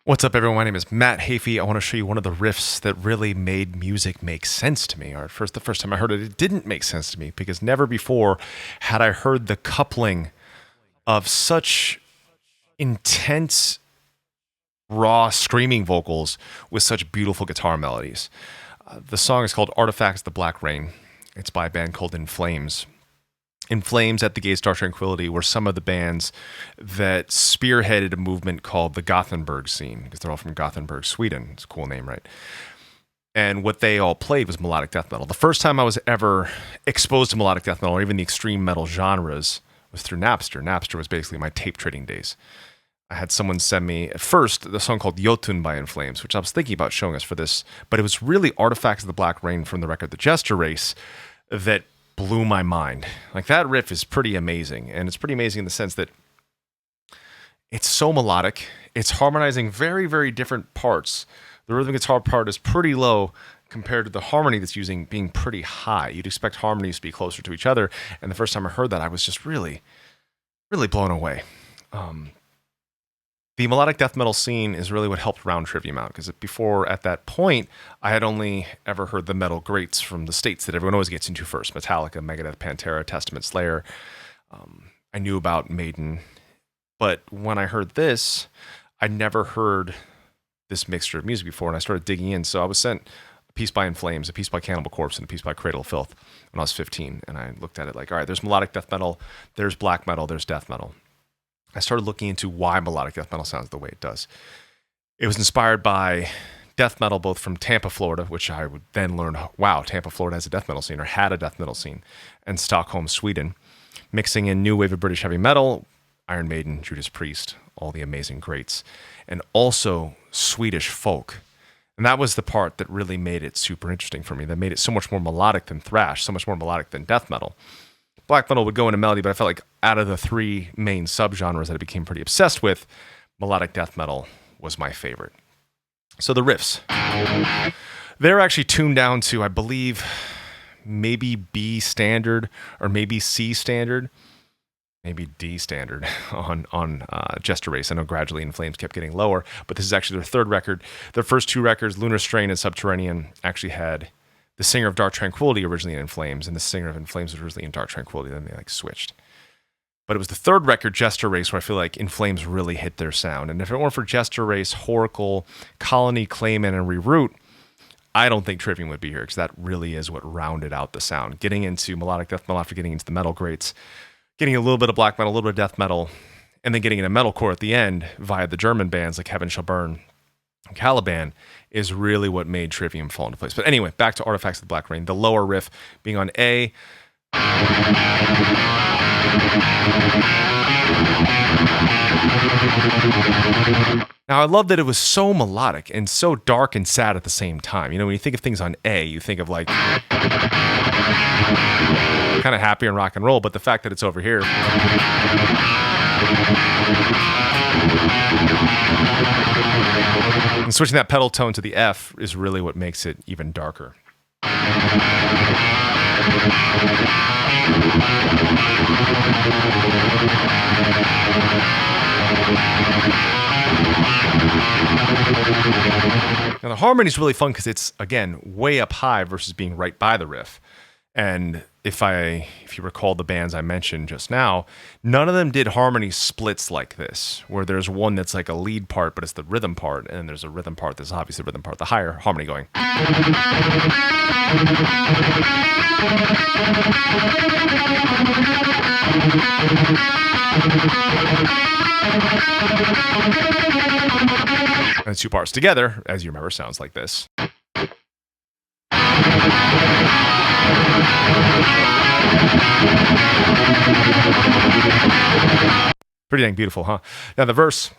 What's up, everyone? My name is Matt Hafey. I want to show you one of the riffs that really made music make sense to me. Or the first time I heard it, it didn't make sense to me because never before had I heard the coupling of such intense, raw, screaming vocals with such beautiful guitar melodies. The song is called Artifacts of the Black Rain. It's by a band called In Flames. In Flames at the Gates Dark Tranquillity were some of the bands that spearheaded a movement called the Gothenburg scene, because they're all from Gothenburg, Sweden. It's a cool name, right? And what they all played was melodic death metal. The first time I was ever exposed to melodic death metal, or even the extreme metal genres, was through Napster. Napster was basically my tape trading days. I had someone send me, at first, the song called Jotun by In Flames, which I was thinking about showing us for this, but it was really Artifacts of the Black Rain from the record The Jester Race that blew my mind. Like, that riff is pretty amazing, and it's pretty amazing in the sense that it's so melodic. It's harmonizing very, very different parts. The rhythm guitar part is pretty low compared to the harmony that's using being pretty high. You'd expect harmonies to be closer to each other, and the first time I heard that, I was just really, really blown away. The melodic death metal scene is really what helped round Trivium out, because before, at that point, I had only ever heard the metal greats from the States that everyone always gets into first: Metallica, Megadeth, Pantera, Testament, Slayer. I knew about Maiden, but when I heard this, I'd never heard this mixture of music before, and I started digging in. So I was sent a piece by In Flames, a piece by Cannibal Corpse, and a piece by Cradle of Filth when I was 15, and I looked at it like, all right, there's melodic death metal, there's black metal, there's death metal. I started looking into why melodic death metal sounds the way it does. It was inspired by death metal, both from Tampa, Florida, which I would then learn, wow, Tampa, Florida has a death metal scene, or had a death metal scene, and Stockholm, Sweden, mixing in new wave of British heavy metal, Iron Maiden, Judas Priest, all the amazing greats, and also Swedish folk. And that was the part that really made it super interesting for me, that made it so much more melodic than thrash, so much more melodic than death metal. Black metal would go into melody, but I felt like out of the three main subgenres that I became pretty obsessed with, melodic death metal was my favorite. So the riffs, they're actually tuned down to, I believe, maybe B standard or maybe C standard, maybe D standard on Jester Race. I know gradually In Flames kept getting lower, but this is actually their third record. Their first two records, Lunar Strain and Subterranean, actually had the singer of Dark Tranquillity originally in Flames, and the singer of In Flames was originally in Dark Tranquillity. Then they switched. But it was the third record, Jester Race, where I feel like In Flames really hit their sound. And if it weren't for Jester Race, Horacle, Colony, Clayman, and Reroute, I don't think Trivium would be here, because that really is what rounded out the sound. Getting into melodic death metal after getting into the metal greats, getting a little bit of black metal, a little bit of death metal, and then getting into metalcore at the end via the German bands like Heaven Shall Burn, Caliban, is really what made Trivium fall into place. But anyway, back to Artifacts of the Black Rain. The lower riff being on A. Now, I love that it was so melodic and so dark and sad at the same time. You know, when you think of things on A, you think of like kind of happy and rock and roll, but the fact that it's over here, and switching that pedal tone to the F is really what makes it even darker. Now, the harmony is really fun because it's, again, way up high versus being right by the riff. And if you recall the bands I mentioned just now, none of them did harmony splits like this, where there's one that's like a lead part, but it's the rhythm part, and then there's a rhythm part that's obviously the rhythm part, the higher harmony going. And the two parts together, as you remember, sounds like this. Pretty dang beautiful, huh? Now the verse.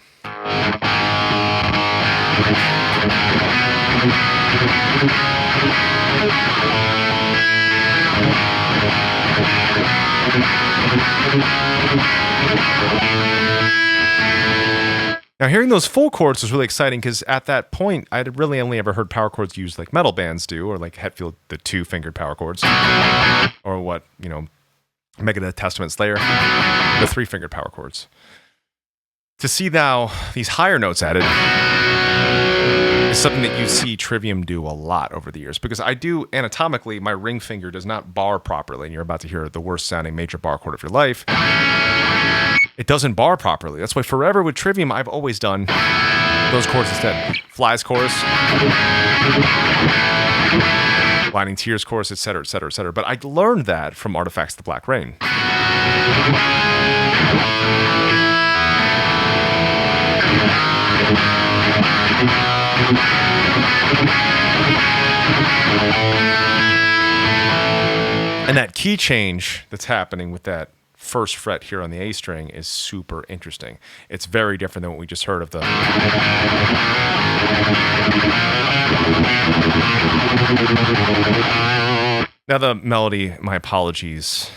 Now, hearing those full chords was really exciting because at that point, I'd really only ever heard power chords used like metal bands do, or like Hetfield, the 2-fingered power chords, or what, Megadeth, Testament, Slayer, the 3-fingered power chords. To see now these higher notes added, is something that you see Trivium do a lot over the years, because I do anatomically, my ring finger does not bar properly, and you're about to hear the worst sounding major bar chord of your life. It doesn't bar properly. That's why forever with Trivium, I've always done those chords instead. Flies chorus, Blinding Tears chorus, etc., etc., etc. But I learned that from Artifacts of the Black Rain. And that key change that's happening with that first fret here on the A string is super interesting. It's very different than what we just heard of the... Now the melody, my apologies,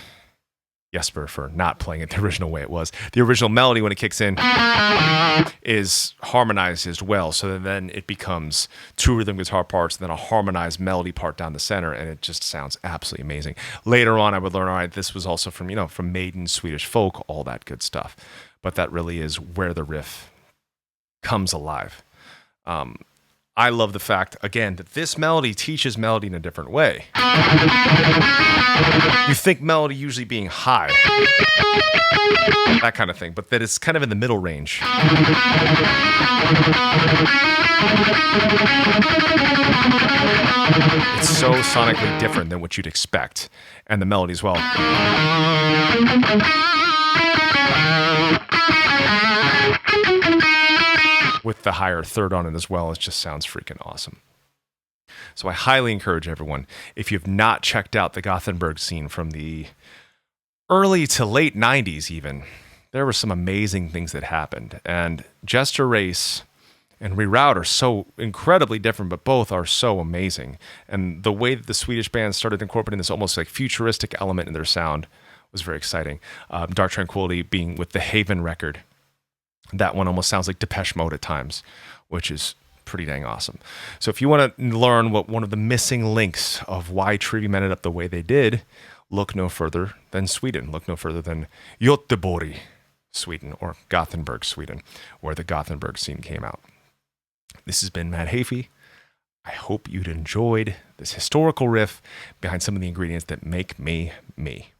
Jesper, for not playing it the original way it was. The original melody, when it kicks in, is harmonized as well. So then it becomes two rhythm guitar parts, and then a harmonized melody part down the center, and it just sounds absolutely amazing. Later on, I would learn, all right, this was also from, from Maiden, Swedish folk, all that good stuff. But that really is where the riff comes alive. I love the fact, again, that this melody teaches melody in a different way. You think melody usually being high, that kind of thing, but that it's kind of in the middle range. It's so sonically different than what you'd expect, and the melody as well. With the higher third on it as well, it just sounds freaking awesome. So I highly encourage everyone, if you've not checked out the Gothenburg scene from the early to late 90s even, there were some amazing things that happened. And Jester Race and Reroute are so incredibly different, but both are so amazing. And the way that the Swedish band started incorporating this almost like futuristic element in their sound was very exciting. Dark Tranquillity being with the Haven record. That one almost sounds like Depeche Mode at times, which is pretty dang awesome. So if you want to learn what one of the missing links of why Trivium ended up the way they did, look no further than Sweden. Look no further than Göteborg, Sweden, or Gothenburg, Sweden, where the Gothenburg scene came out. This has been Matt Hafey. I hope you'd enjoyed this historical riff behind some of the ingredients that make me, me.